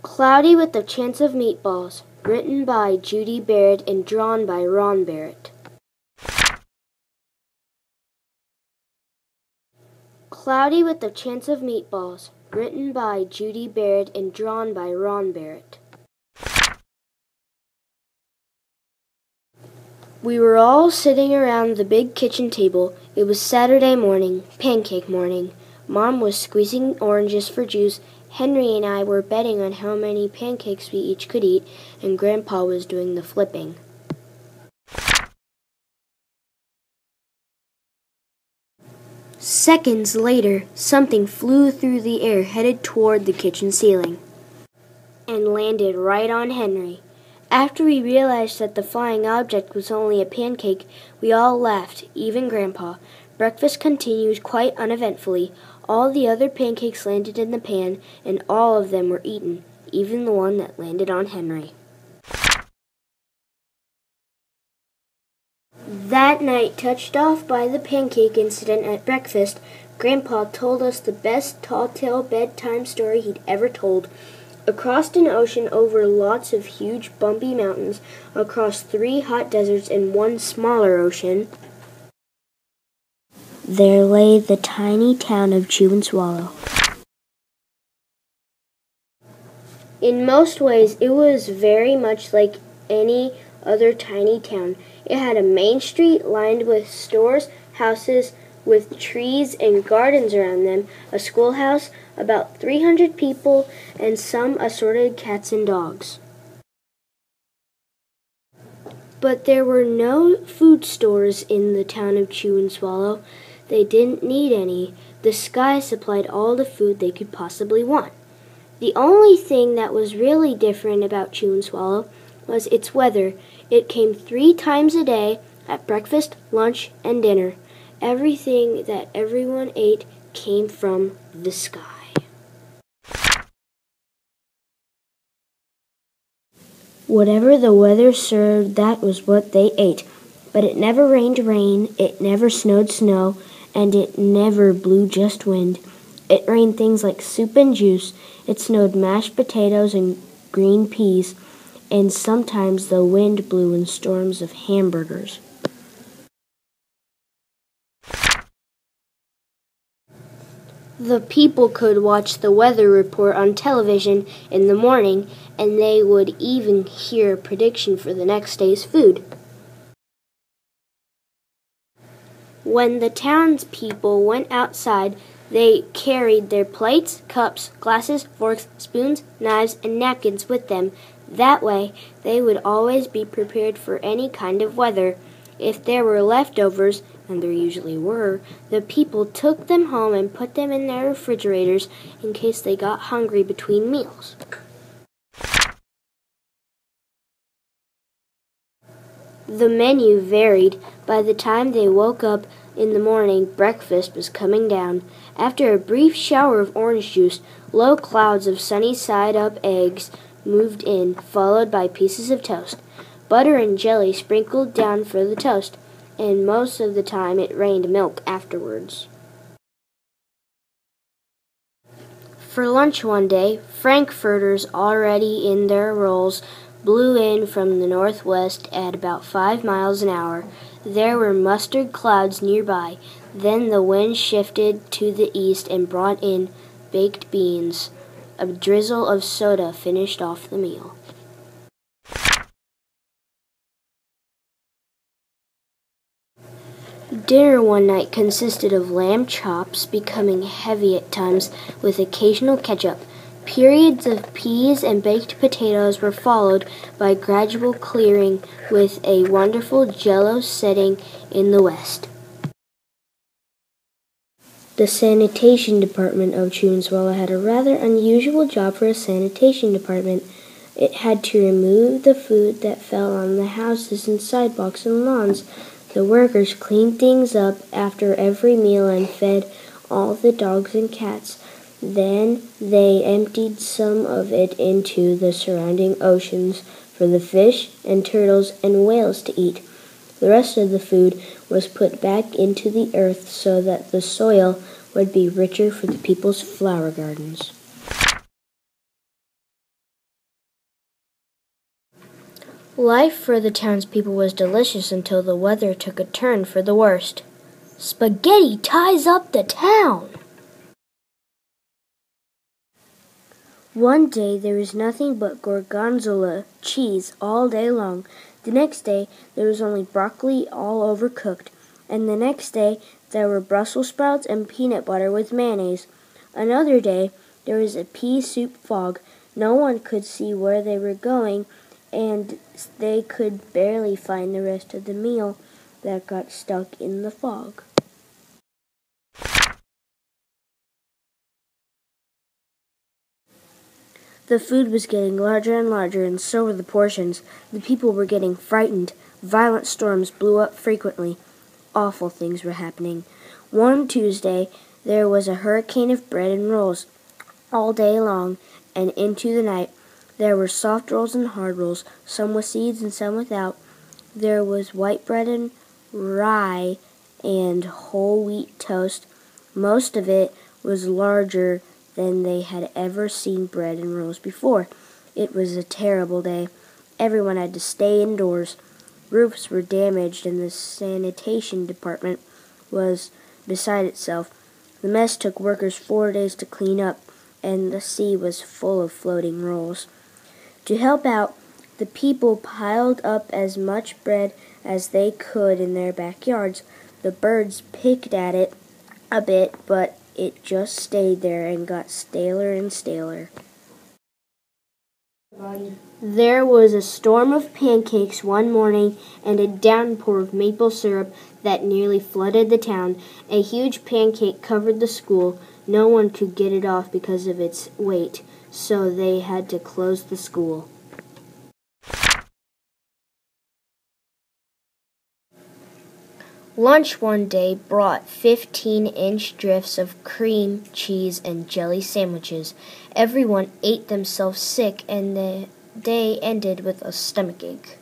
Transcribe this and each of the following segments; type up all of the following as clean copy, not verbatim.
Cloudy with a Chance of Meatballs, written by Judy Barrett and drawn by Ron Barrett. Cloudy with a Chance of Meatballs, written by Judy Barrett and drawn by Ron Barrett. We were all sitting around the big kitchen table. It was Saturday morning, pancake morning. Mom was squeezing oranges for juice. Henry and I were betting on how many pancakes we each could eat, and Grandpa was doing the flipping. Seconds later, something flew through the air headed toward the kitchen ceiling and landed right on Henry. After we realized that the flying object was only a pancake, we all laughed, even Grandpa. Breakfast continued quite uneventfully. All the other pancakes landed in the pan, and all of them were eaten, even the one that landed on Henry. That night, touched off by the pancake incident at breakfast, Grandpa told us the best tall-tale bedtime story he'd ever told. Across an ocean, over lots of huge bumpy mountains, across 3 hot deserts and 1 smaller ocean, there lay the tiny town of Chew and Swallow. In most ways, it was very much like any other tiny town. It had a main street lined with stores, houses with trees and gardens around them, a schoolhouse, about 300 people, and some assorted cats and dogs. But there were no food stores in the town of Chew and Swallow. They didn't need any. The sky supplied all the food they could possibly want. The only thing that was really different about Chew and Swallow was its weather. It came 3 times a day, at breakfast, lunch, and dinner. Everything that everyone ate came from the sky. Whatever the weather served, that was what they ate. But it never rained rain, it never snowed snow, and it never blew just wind. It rained things like soup and juice. It snowed mashed potatoes and green peas, and sometimes the wind blew in storms of hamburgers. The people could watch the weather report on television in the morning, and they would even hear a prediction for the next day's food. When the townspeople went outside, they carried their plates, cups, glasses, forks, spoons, knives, and napkins with them. That way, they would always be prepared for any kind of weather. If there were leftovers, and there usually were, the people took them home and put them in their refrigerators in case they got hungry between meals. The menu varied. By the time they woke up in the morning, breakfast was coming down. After a brief shower of orange juice, low clouds of sunny side-up eggs moved in, followed by pieces of toast. Butter and jelly sprinkled down for the toast, and most of the time it rained milk afterwards. For lunch one day, frankfurters already in their rolls blew in from the northwest at about 5 miles an hour. There were mustard clouds nearby. Then the wind shifted to the east and brought in baked beans. A drizzle of soda finished off the meal. Dinner one night consisted of lamb chops, becoming heavy at times, with occasional ketchup. Periods of peas and baked potatoes were followed by gradual clearing, with a wonderful Jell-O setting in the west. The sanitation department of Chew and Swallow had a rather unusual job for a sanitation department. It had to remove the food that fell on the houses and sidewalks and lawns. The workers cleaned things up after every meal and fed all the dogs and cats. Then they emptied some of it into the surrounding oceans for the fish and turtles and whales to eat. The rest of the food was put back into the earth so that the soil would be richer for the people's flower gardens. Life for the townspeople was delicious until the weather took a turn for the worst. Spaghetti ties up the town! One day there was nothing but gorgonzola cheese all day long. The next day there was only broccoli all overcooked. And the next day there were Brussels sprouts and peanut butter with mayonnaise. Another day there was a pea soup fog. No one could see where they were going, and they could barely find the rest of the meal that got stuck in the fog. The food was getting larger and larger, and so were the portions. The people were getting frightened. Violent storms blew up frequently. Awful things were happening. One Tuesday, there was a hurricane of bread and rolls all day long, and into the night. There were soft rolls and hard rolls, some with seeds and some without. There was white bread and rye and whole wheat toast. Most of it was larger than they had ever seen bread and rolls before. It was a terrible day. Everyone had to stay indoors. Roofs were damaged, and the sanitation department was beside itself. The mess took workers 4 days to clean up, and the sea was full of floating rolls. To help out, the people piled up as much bread as they could in their backyards. The birds picked at it a bit, but it just stayed there and got staler and staler. There was a storm of pancakes one morning and a downpour of maple syrup that nearly flooded the town. A huge pancake covered the school. No one could get it off because of its weight, so they had to close the school. Lunch one day brought 15-inch drifts of cream, cheese, and jelly sandwiches. Everyone ate themselves sick, and the day ended with a stomachache.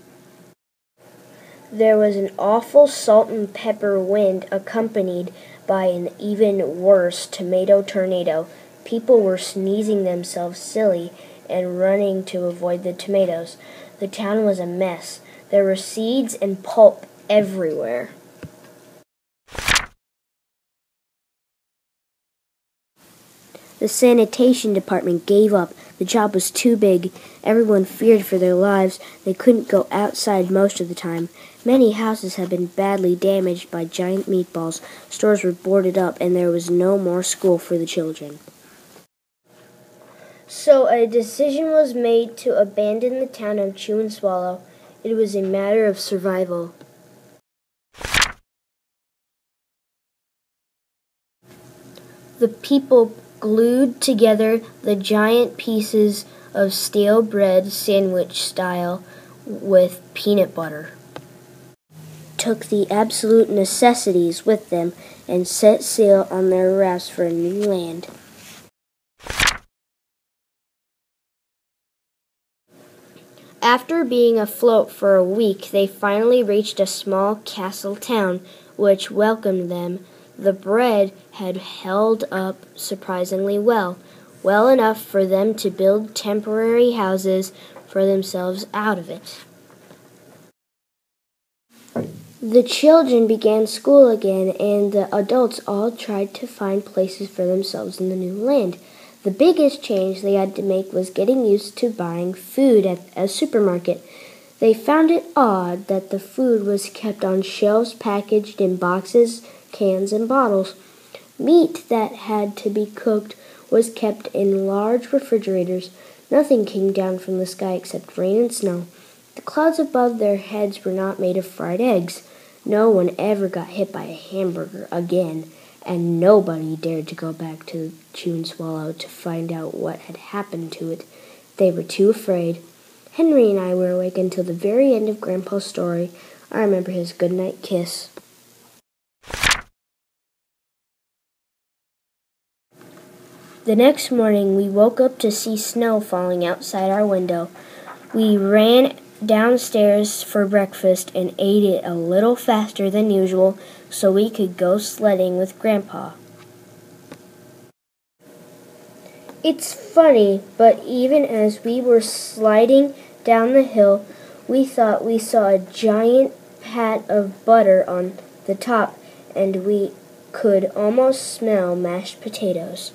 There was an awful salt and pepper wind accompanied by an even worse tomato tornado. People were sneezing themselves silly and running to avoid the tomatoes. The town was a mess. There were seeds and pulp everywhere. The sanitation department gave up. The job was too big. Everyone feared for their lives. They couldn't go outside most of the time. Many houses had been badly damaged by giant meatballs. Stores were boarded up, and there was no more school for the children. So a decision was made to abandon the town of Chew and Swallow. It was a matter of survival. The people glued together the giant pieces of stale bread sandwich style with peanut butter, took the absolute necessities with them, and set sail on their rafts for a new land. After being afloat for a week, they finally reached a small castle town which welcomed them. The bread had held up surprisingly well enough for them to build temporary houses for themselves out of it. The children began school again, and the adults all tried to find places for themselves in the new land. The biggest change they had to make was getting used to buying food at a supermarket. They found it odd that the food was kept on shelves packaged in boxes, cans, and bottles. Meat that had to be cooked was kept in large refrigerators. Nothing came down from the sky except rain and snow. The clouds above their heads were not made of fried eggs. No one ever got hit by a hamburger again, and nobody dared to go back to Chew and Swallow to find out what had happened to it. They were too afraid. Henry and I were awake until the very end of Grandpa's story. I remember his goodnight kiss. The next morning, we woke up to see snow falling outside our window. We ran downstairs for breakfast and ate it a little faster than usual so we could go sledding with Grandpa. It's funny, but even as we were sliding down the hill, We thought we saw a giant pat of butter on the top, and we could almost smell mashed potatoes.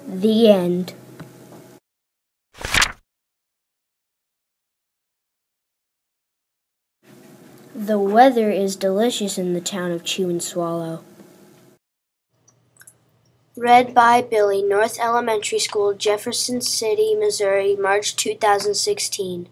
The end. The weather is delicious in the town of Chew and Swallow. Read by Billy, North Elementary School, Jefferson City, Missouri, March 2016.